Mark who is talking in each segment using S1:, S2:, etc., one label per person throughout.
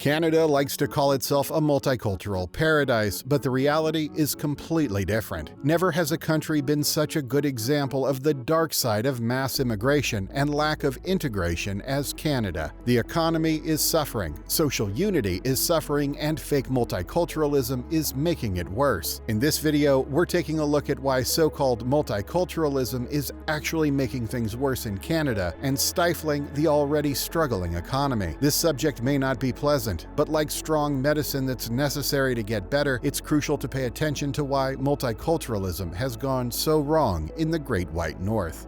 S1: Canada likes to call itself a multicultural paradise, but the reality is completely different. Never has a country been such a good example of the dark side of mass immigration and lack of integration as Canada. The economy is suffering, social unity is suffering, and fake multiculturalism is making it worse. In this video, we're taking a look at why so-called multiculturalism is actually making things worse in Canada and stifling the already struggling economy. This subject may not be pleasant, but like strong medicine that's necessary to get better, it's crucial to pay attention to why multiculturalism has gone so wrong in the Great White North.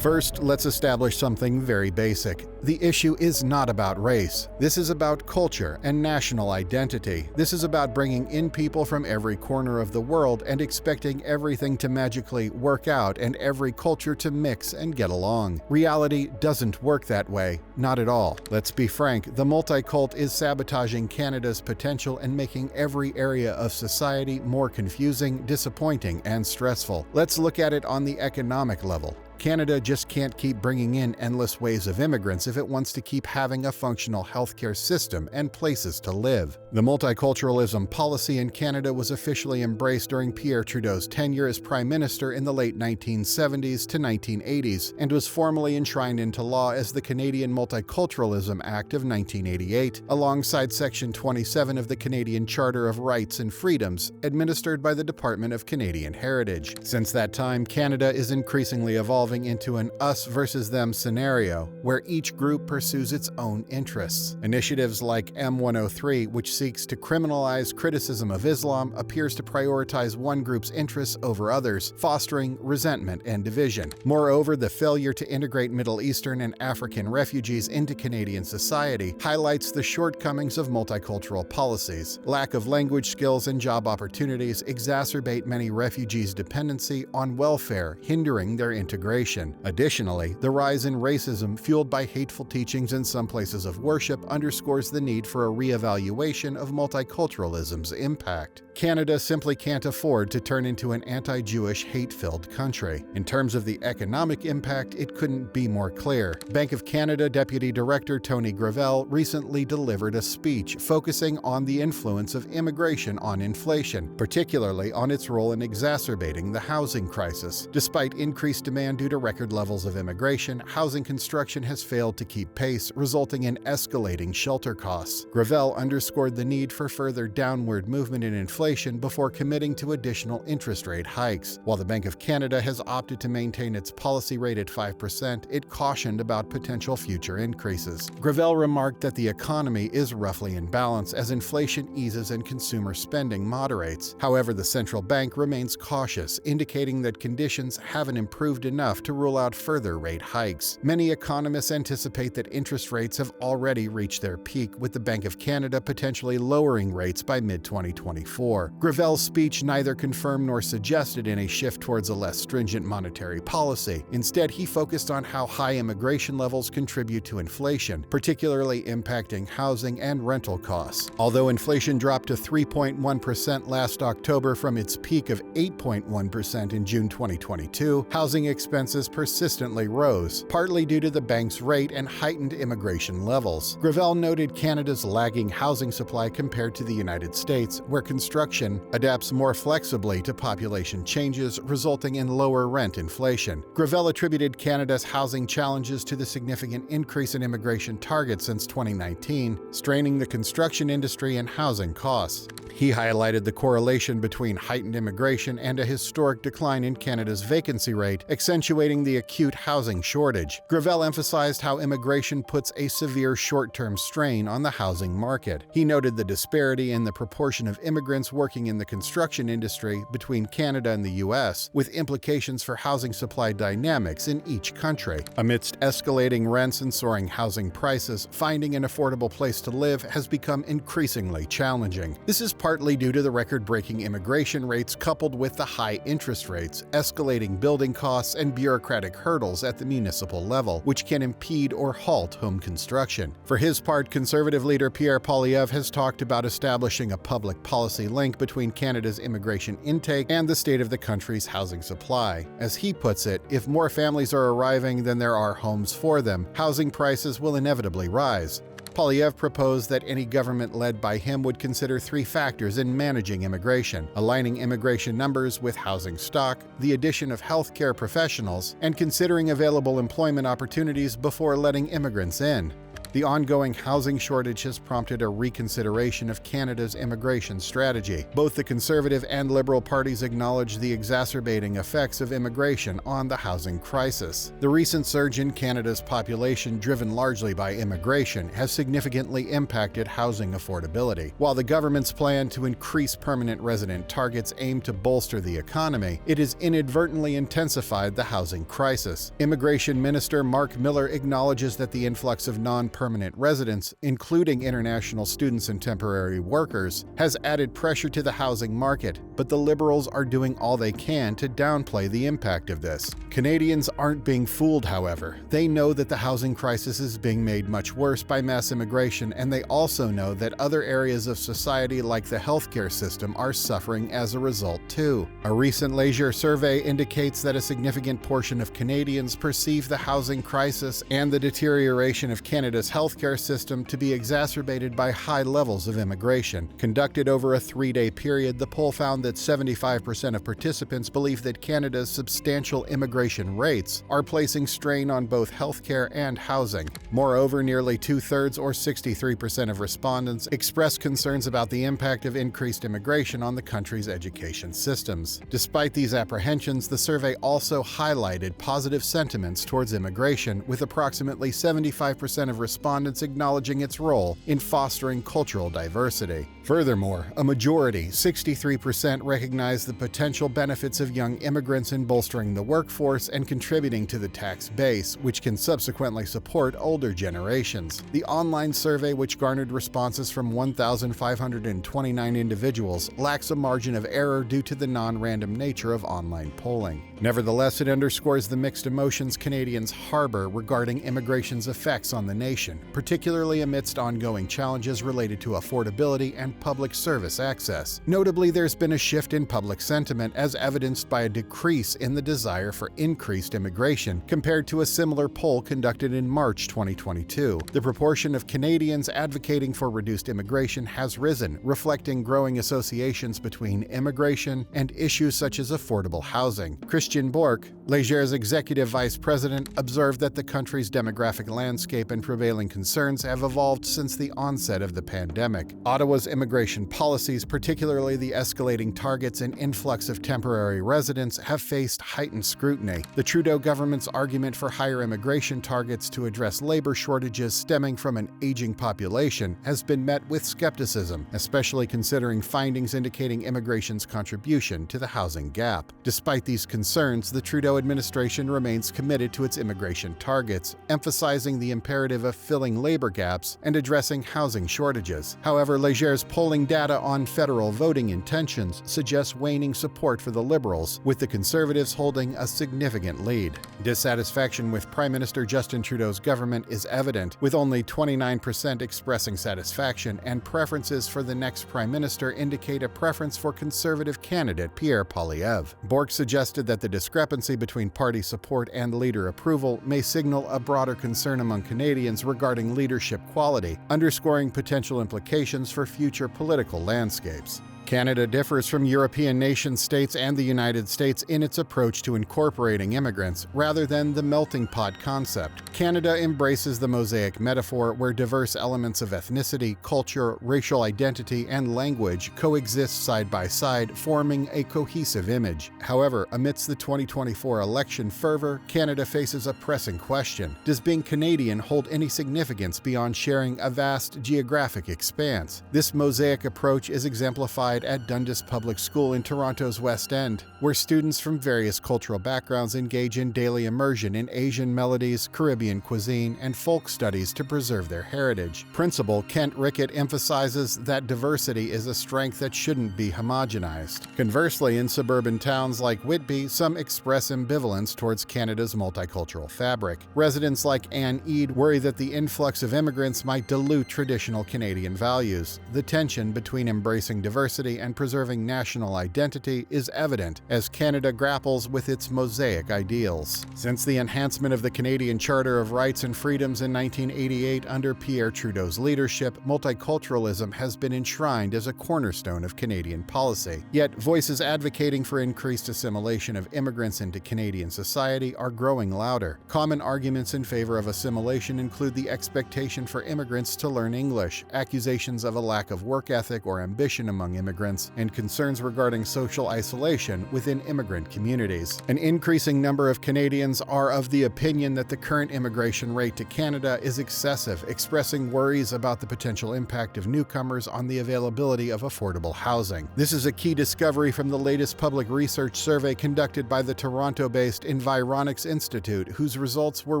S1: First, let's establish something very basic. The issue is not about race. This is about culture and national identity. This is about bringing in people from every corner of the world and expecting everything to magically work out and every culture to mix and get along. Reality doesn't work that way. Not at all. Let's be frank, the multicult is sabotaging Canada's potential and making every area of society more confusing, disappointing, and stressful. Let's look at it on the economic level. Canada just can't keep bringing in endless waves of immigrants if it wants to keep having a functional healthcare system and places to live. The multiculturalism policy in Canada was officially embraced during Pierre Trudeau's tenure as Prime Minister in the late 1970s to 1980s and was formally enshrined into law as the Canadian Multiculturalism Act of 1988, alongside Section 27 of the Canadian Charter of Rights and Freedoms, administered by the Department of Canadian Heritage. Since that time, Canada is increasingly evolving into an us versus them scenario, where each group pursues its own interests. Initiatives like M103, which seeks to criminalize criticism of Islam, appears to prioritize one group's interests over others, fostering resentment and division. Moreover, the failure to integrate Middle Eastern and African refugees into Canadian society highlights the shortcomings of multicultural policies. Lack of language skills and job opportunities exacerbate many refugees' dependency on welfare, hindering their integration. Additionally, the rise in racism fueled by hateful teachings in some places of worship underscores the need for a re-evaluation of multiculturalism's impact. Canada simply can't afford to turn into an anti-Jewish, hate-filled country. In terms of the economic impact, it couldn't be more clear. Bank of Canada Deputy Director Tony Gravel recently delivered a speech focusing on the influence of immigration on inflation, particularly on its role in exacerbating the housing crisis. Despite increased demand due to record levels of immigration, housing construction has failed to keep pace, resulting in escalating shelter costs. Gravel underscored the need for further downward movement in inflation before committing to additional interest rate hikes. While the Bank of Canada has opted to maintain its policy rate at 5%, it cautioned about potential future increases. Gravel remarked that the economy is roughly in balance as inflation eases and consumer spending moderates. However, the central bank remains cautious, indicating that conditions haven't improved enough to rule out further rate hikes. Many economists anticipate that interest rates have already reached their peak, with the Bank of Canada potentially lowering rates by mid-2024. Gravel's speech neither confirmed nor suggested any shift towards a less stringent monetary policy. Instead, he focused on how high immigration levels contribute to inflation, particularly impacting housing and rental costs. Although inflation dropped to 3.1% last October from its peak of 8.1% in June 2022, housing expenses persistently rose, partly due to the bank's rate and heightened immigration levels. Gravel noted Canada's lagging housing supply compared to the United States, where construction adapts more flexibly to population changes, resulting in lower rent inflation. Gravel attributed Canada's housing challenges to the significant increase in immigration targets since 2019, straining the construction industry and housing costs. He highlighted the correlation between heightened immigration and a historic decline in Canada's vacancy rate, accentuating the acute housing shortage. Gravel emphasized how immigration puts a severe short-term strain on the housing market. He noted the disparity in the proportion of immigrants working in the construction industry between Canada and the U.S., with implications for housing supply dynamics in each country. Amidst escalating rents and soaring housing prices, finding an affordable place to live has become increasingly challenging. This is partly due to the record-breaking immigration rates coupled with the high interest rates, escalating building costs, and bureaucratic hurdles at the municipal level, which can impede or halt home construction. For his part, Conservative leader Pierre Poilievre has talked about establishing a public policy link between Canada's immigration intake and the state of the country's housing supply. As he puts it, if more families are arriving than there are homes for them, housing prices will inevitably rise. Poilievre proposed that any government led by him would consider three factors in managing immigration: aligning immigration numbers with housing stock, the addition of healthcare professionals, and considering available employment opportunities before letting immigrants in. The ongoing housing shortage has prompted a reconsideration of Canada's immigration strategy. Both the Conservative and Liberal parties acknowledge the exacerbating effects of immigration on the housing crisis. The recent surge in Canada's population, driven largely by immigration, has significantly impacted housing affordability. While the government's plan to increase permanent resident targets aim to bolster the economy, it has inadvertently intensified the housing crisis. Immigration Minister Mark Miller acknowledges that the influx of non-permanent residents, including international students and temporary workers, has added pressure to the housing market, but the Liberals are doing all they can to downplay the impact of this. Canadians aren't being fooled, however. They know that the housing crisis is being made much worse by mass immigration, and they also know that other areas of society like the healthcare system are suffering as a result too. A recent Leger survey indicates that a significant portion of Canadians perceive the housing crisis and the deterioration of Canada's healthcare system to be exacerbated by high levels of immigration. Conducted over a 3-day period, the poll found that 75% of participants believe that Canada's substantial immigration rates are placing strain on both healthcare and housing. Moreover, nearly 2/3, or 63% of respondents, expressed concerns about the impact of increased immigration on the country's education systems. Despite these apprehensions, the survey also highlighted positive sentiments towards immigration, with approximately 75% of respondents acknowledging its role in fostering cultural diversity. Furthermore, a majority, 63%, recognize the potential benefits of young immigrants in bolstering the workforce and contributing to the tax base, which can subsequently support older generations. The online survey, which garnered responses from 1,529 individuals, lacks a margin of error due to the non-random nature of online polling. Nevertheless, it underscores the mixed emotions Canadians harbor regarding immigration's effects on the nation, particularly amidst ongoing challenges related to affordability and public service access. Notably, there's been a shift in public sentiment as evidenced by a decrease in the desire for increased immigration compared to a similar poll conducted in March 2022. The proportion of Canadians advocating for reduced immigration has risen, reflecting growing associations between immigration and issues such as affordable housing. Christian Bourque, Leger's executive vice president, observed that the country's demographic landscape and prevailing concerns have evolved since the onset of the pandemic. Ottawa's immigration policies, particularly the escalating targets and influx of temporary residents, have faced heightened scrutiny. The Trudeau government's argument for higher immigration targets to address labor shortages stemming from an aging population has been met with skepticism, especially considering findings indicating immigration's contribution to the housing gap. Despite these concerns, the Trudeau administration remains committed to its immigration targets, emphasizing the imperative of filling labor gaps and addressing housing shortages. However, Leger's polling data on federal voting intentions suggests waning support for the Liberals, with the Conservatives holding a significant lead. Dissatisfaction with Prime Minister Justin Trudeau's government is evident, with only 29% expressing satisfaction, and preferences for the next Prime Minister indicate a preference for Conservative candidate Pierre Poilievre. Bourque suggested that the discrepancy between party support and leader approval may signal a broader concern among Canadians regarding leadership quality, underscoring potential implications for future political landscapes. Canada differs from European nation-states and the United States in its approach to incorporating immigrants, rather than the melting pot concept. Canada embraces the mosaic metaphor where diverse elements of ethnicity, culture, racial identity, and language coexist side by side, forming a cohesive image. However, amidst the 2024 election fervor, Canada faces a pressing question: does being Canadian hold any significance beyond sharing a vast geographic expanse? This mosaic approach is exemplified alongside at Dundas Public School in Toronto's West End, where students from various cultural backgrounds engage in daily immersion in Asian melodies, Caribbean cuisine, and folk studies to preserve their heritage. Principal Kent Rickett emphasizes that diversity is a strength that shouldn't be homogenized. Conversely, in suburban towns like Whitby, some express ambivalence towards Canada's multicultural fabric. Residents like Anne Eade worry that the influx of immigrants might dilute traditional Canadian values. The tension between embracing diversity and preserving national identity is evident as Canada grapples with its mosaic ideals. Since the enhancement of the Canadian Charter of Rights and Freedoms in 1988 under Pierre Trudeau's leadership, multiculturalism has been enshrined as a cornerstone of Canadian policy. Yet, voices advocating for increased assimilation of immigrants into Canadian society are growing louder. Common arguments in favor of assimilation include the expectation for immigrants to learn English, accusations of a lack of work ethic or ambition among immigrants, and concerns regarding social isolation within immigrant communities. An increasing number of Canadians are of the opinion that the current immigration rate to Canada is excessive, expressing worries about the potential impact of newcomers on the availability of affordable housing. This is a key discovery from the latest public research survey conducted by the Toronto-based Environics Institute, whose results were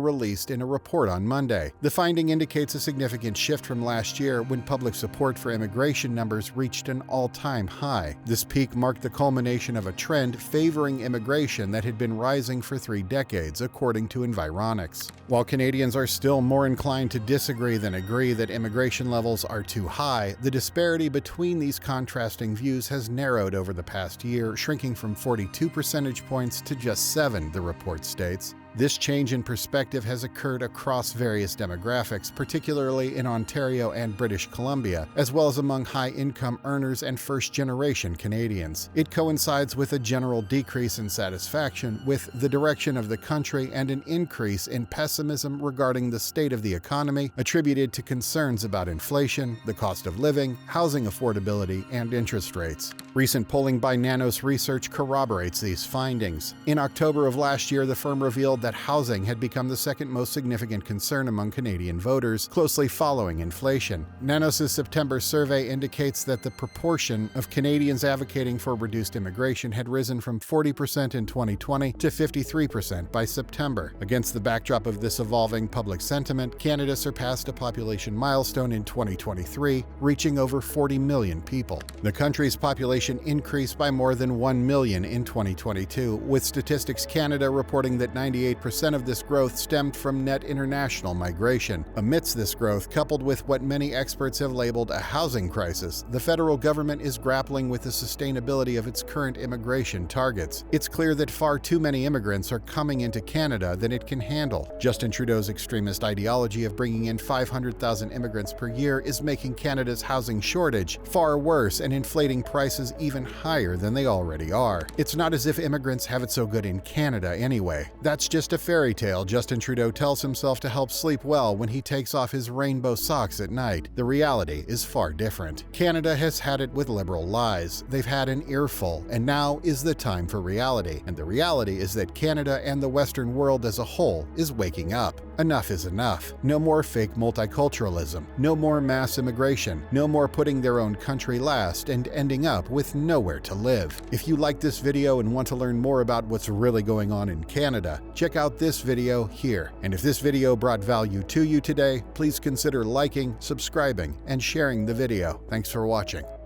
S1: released in a report on Monday. The finding indicates a significant shift from last year when public support for immigration numbers reached an all-time high. This peak marked the culmination of a trend favoring immigration that had been rising for 3 decades, according to Environics. While Canadians are still more inclined to disagree than agree that immigration levels are too high, the disparity between these contrasting views has narrowed over the past year, shrinking from 42 percentage points to just 7, the report states. This change in perspective has occurred across various demographics, particularly in Ontario and British Columbia, as well as among high-income earners and first-generation Canadians. It coincides with a general decrease in satisfaction with the direction of the country and an increase in pessimism regarding the state of the economy, attributed to concerns about inflation, the cost of living, housing affordability, and interest rates. Recent polling by Nanos Research corroborates these findings. In October of last year, the firm revealed that housing had become the second most significant concern among Canadian voters, closely following inflation. Nanos' September survey indicates that the proportion of Canadians advocating for reduced immigration had risen from 40% in 2020 to 53% by September. Against the backdrop of this evolving public sentiment, Canada surpassed a population milestone in 2023, reaching over 40 million people. The country's population increased by more than 1 million in 2022, with Statistics Canada reporting that 98% of this growth stemmed from net international migration. Amidst this growth, coupled with what many experts have labeled a housing crisis, the federal government is grappling with the sustainability of its current immigration targets. It's clear that far too many immigrants are coming into Canada than it can handle. Justin Trudeau's extremist ideology of bringing in 500,000 immigrants per year is making Canada's housing shortage far worse and inflating prices even higher than they already are. It's not as if immigrants have it so good in Canada anyway. That's just a fairy tale Justin Trudeau tells himself to help sleep well when he takes off his rainbow socks at night. The reality is far different. Canada has had it with liberal lies. They've had an earful, and now is the time for reality. And the reality is that Canada and the Western world as a whole is waking up. Enough is enough. No more fake multiculturalism. No more mass immigration. No more putting their own country last and ending up with nowhere to live. If you like this video and want to learn more about what's really going on in Canada, check out this video here. And if this video brought value to you today, please consider liking, subscribing, and sharing the video. Thanks for watching.